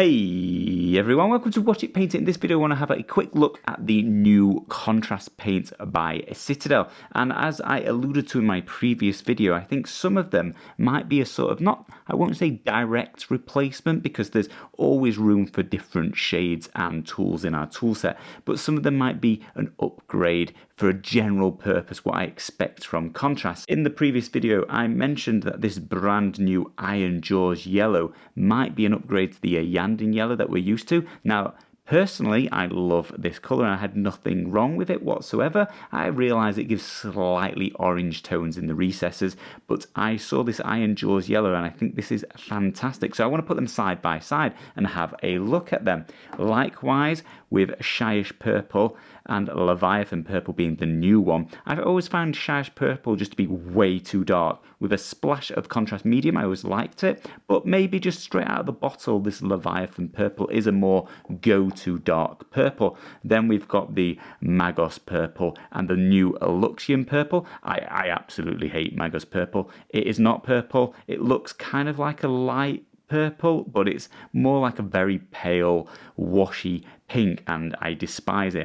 Hey everyone, welcome to Watch It Paint It. In this video I want to have a quick look at the new contrast paint by Citadel, and as I alluded to in my previous video, I think some of them might be a sort of, not, I won't say direct replacement because there's always room for different shades and tools in our toolset, but some of them might be an upgrade for a general purpose, what I expect from contrast. In the previous video I mentioned that this brand new Iron Jaws yellow might be an upgrade to the Yandin yellow that we're used to. Now personally, I love this colour and I had nothing wrong with it whatsoever. I realise it gives slightly orange tones in the recesses, but I saw this Iron Jaws yellow and I think this is fantastic. So I want to put them side by side and have a look at them. Likewise with Shish Purple and Leviathan Purple being the new one. I've always found Shish Purple just to be way too dark. With a splash of contrast medium, I always liked it, but maybe just straight out of the bottle, this Leviathan Purple is a more go-to dark purple. Then we've got the Magus Purple and the new Luxian Purple. I absolutely hate Magus Purple. It is not purple. It looks kind of like a light purple, but it's more like a very pale, washy pink, and I despise it.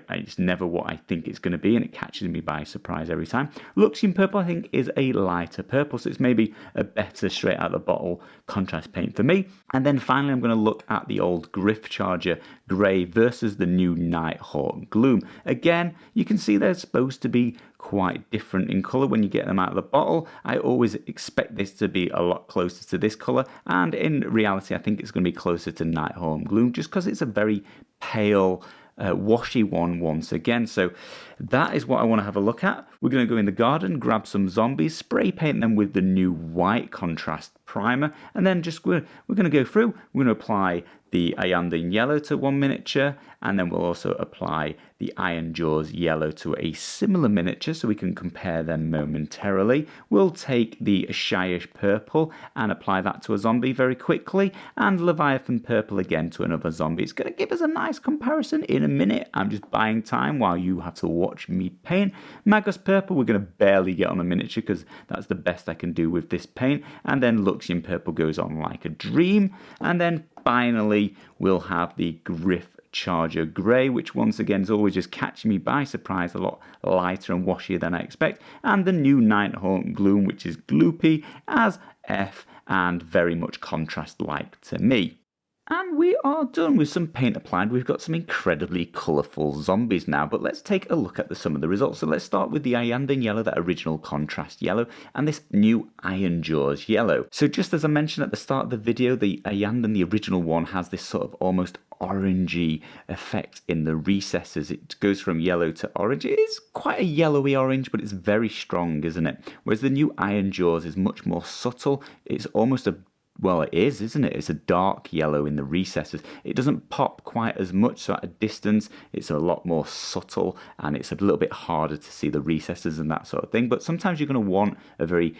It's never what I think it's going to be, and it catches me by surprise every time. Luxian Purple, I think, is a lighter purple, so it's maybe a better straight out of the bottle contrast paint for me. And then finally, I'm going to look at the old Griff Charger Grey versus the new Nighthawk Gloom. Again, you can see they're supposed to be quite different in colour when you get them out of the bottle. I always expect this to be a lot closer to this colour, and in reality I think it's going to be closer to Nighthawk Gloom just because it's a very pale, washy one once again. So that is what I want to have a look at. We're going to go in the garden, grab some zombies, spray paint them with the new white contrast primer, and then just we're going to go through. We're going to apply the Yandin yellow to one miniature, and then we'll also apply the Iron Jaws yellow to a similar miniature so we can compare them momentarily. We'll take the Shish Purple and apply that to a zombie very quickly, and Leviathan Purple again to another zombie. It's going to give us a nice comparison in a minute. I'm just buying time while you have to watch me paint. Magus Purple, we're going to barely get on a miniature because that's the best I can do with this paint, and then Luxian Purple goes on like a dream, and then finally we'll have the Griff Charger Grey, which once again is always just catching me by surprise, a lot lighter and washier than I expect, and the new Nighthawk Gloom, which is gloopy as F and very much contrast-like to me. And we are done with some paint applied. We've got some incredibly colourful zombies now, but let's take a look at some of the results. So let's start with the Yandin yellow, that original contrast yellow, and this new Iron Jaws yellow. So just as I mentioned at the start of the video, the Yandin, the original one, has this sort of almost orangey effect in the recesses. It goes from yellow to orange. It is quite a yellowy orange, but it's very strong, isn't it? Whereas the new Iron Jaws is much more subtle. It's almost a, well, it is, isn't it? It's a dark yellow in the recesses. It doesn't pop quite as much, so at a distance it's a lot more subtle and it's a little bit harder to see the recesses and that sort of thing. But sometimes you're going to want a very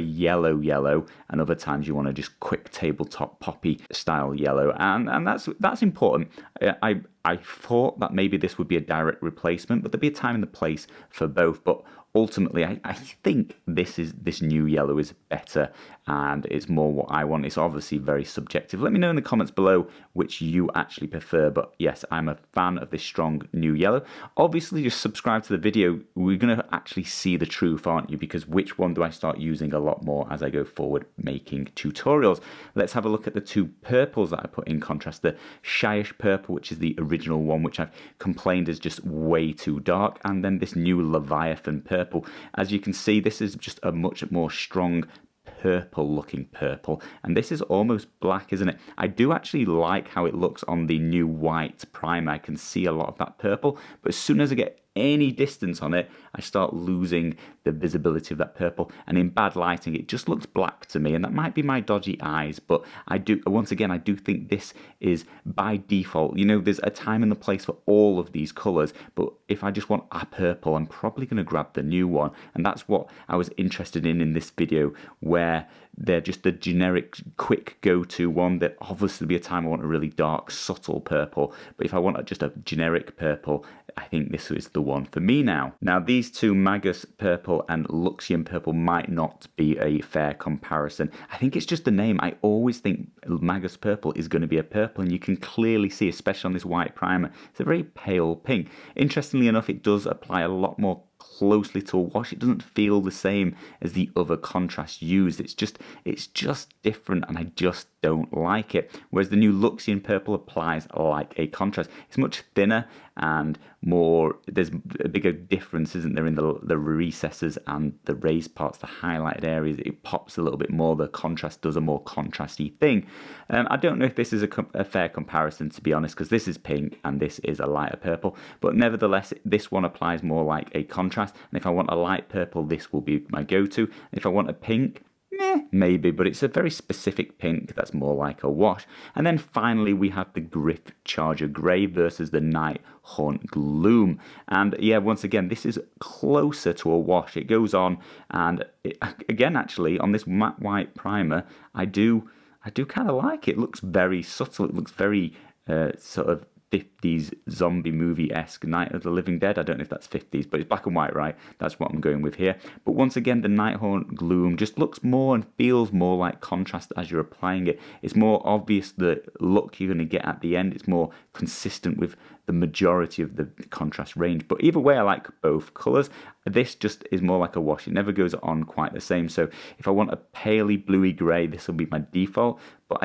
yellow, and other times you want to just quick tabletop poppy style yellow, and that's important. I thought that maybe this would be a direct replacement, but there'd be a time and a place for both. But ultimately, I think this new yellow is better and it's more what I want. It's obviously very subjective. Let me know in the comments below which you actually prefer. But yes, I'm a fan of this strong new yellow. Obviously, just subscribe to the video. We're going to actually see the truth, aren't you? Because which one do I start using a lot more as I go forward making tutorials? Let's have a look at the two purples that I put in contrast. The Shish Purple, which is the original one, which I've complained is just way too dark, and then this new Leviathan Purple. As you can see, this is just a much more strong purple looking purple, and this is almost black, isn't it? I do actually like how it looks on the new white primer. I can see a lot of that purple, but as soon as I get any distance on it, I start losing the visibility of that purple, and in bad lighting it just looks black to me, and that might be my dodgy eyes. But I do think this is by default. You know, there's a time and a place for all of these colours, but if I just want a purple, I'm probably going to grab the new one, and that's what I was interested in this video, where they're just the generic, quick go-to one. That obviously be a time I want a really dark, subtle purple. But if I want just a generic purple, I think this is the one for me now. Now, these two, Magus Purple and Luxian Purple, might not be a fair comparison. I think it's just the name. I always think Magus Purple is going to be a purple, and you can clearly see, especially on this white primer, it's a very pale pink. Interestingly enough, it does apply a lot more closely to a wash. It doesn't feel the same as the other contrasts used. It's just different, and I just don't like it. Whereas the new Luxian Purple applies like a contrast. It's much thinner and more, there's a bigger difference, isn't there, in the recesses and the raised parts, the highlighted areas. It pops a little bit more. The contrast does a more contrasty thing. I don't know if this is a fair comparison, to be honest, because this is pink and this is a lighter purple, but nevertheless, this one applies more like a contrast. And if I want a light purple, this will be my go-to. If I want a pink, maybe, but it's a very specific pink that's more like a wash. And then finally, we have the Griff Charger Grey versus the Nighthaunt Gloom. And yeah, once again, this is closer to a wash. It goes on, and again, actually, on this matte white primer, I do kind of like it. It looks very subtle. It looks very sort of 50s zombie movie-esque. Night of the Living Dead. I don't know if that's 50s, but it's black and white, right? That's what I'm going with here. But once again, the Nighthaunt Gloom just looks more and feels more like contrast as you're applying it. It's more obvious the look you're going to get at the end. It's more consistent with the majority of the contrast range. But either way, I like both colours. This just is more like a wash. It never goes on quite the same. So if I want a paley bluey grey, this will be my default. But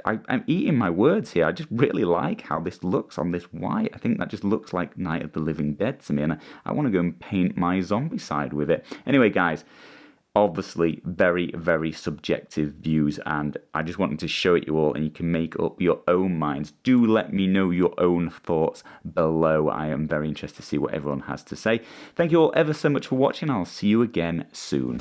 I'm eating my words here. I just really like how this looks on this white. I think that just looks like Night of the Living Dead to me, and I want to go and paint my zombie side with it. Anyway, guys, obviously very, very subjective views, and I just wanted to show it you all, and you can make up your own minds. Do let me know your own thoughts below. I am very interested to see what everyone has to say. Thank you all ever so much for watching. I'll see you again soon.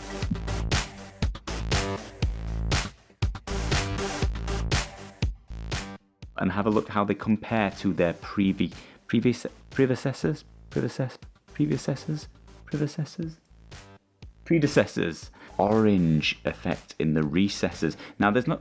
And have a look how they compare to their predecessors. Orange effect in the recesses. Now there's not